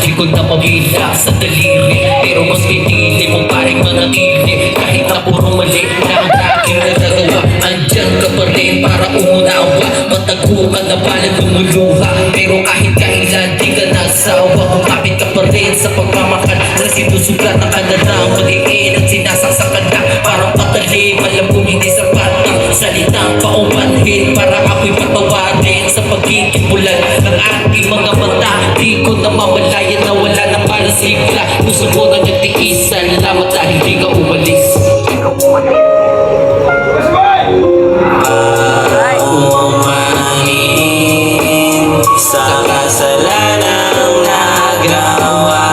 Likod na pamilya sa daliri, pero mas pinili mong paring manatili. Kahit na puro mali na ang aking nagagawa, andyan ka pa rin para umunawa. Matago ka na pala lumuluha, pero kahit kailan di ka nasawa. Kumapit ka pa rin sa pagmamahal, na sinusugatan ka na lang maliin at sinasaksakan na parang patalim. Alam kong hindi sapat ang salitang paumanhin para ako'y patawarin sa pagiging bulan ng ating mga mata. Di ko na mamalayan na wala na para sigla. Gusto ko na nagtiisan, salamat dahil di ka umalis. Umamin sa kasalanang nagawa,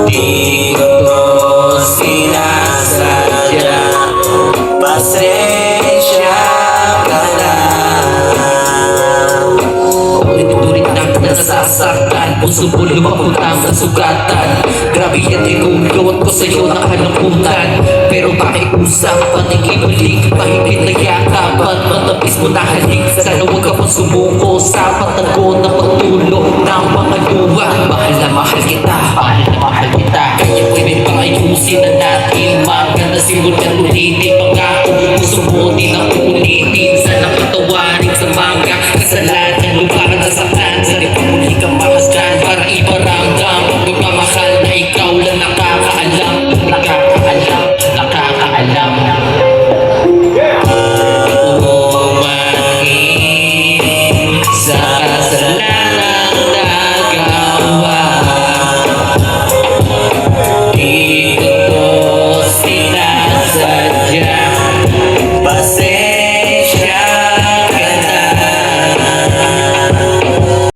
di ko sinasadya, pasensya ka na. Ulit-ulit na nasasaktan, puso ko lumaputang sa sugatan. Grabe yan tinulot ko sa'yo na kalamutan, pero pakiusap, panikinulig, pahigit na yakapan. Matapis mo na halik, sana huwag ka pang sumuko sa patag ko na pagtulog ng mga luha. Mahal na mahal kita, mahal na mahal kita. Kaya pwede bang ayusin na natin, maganda simulan ulitin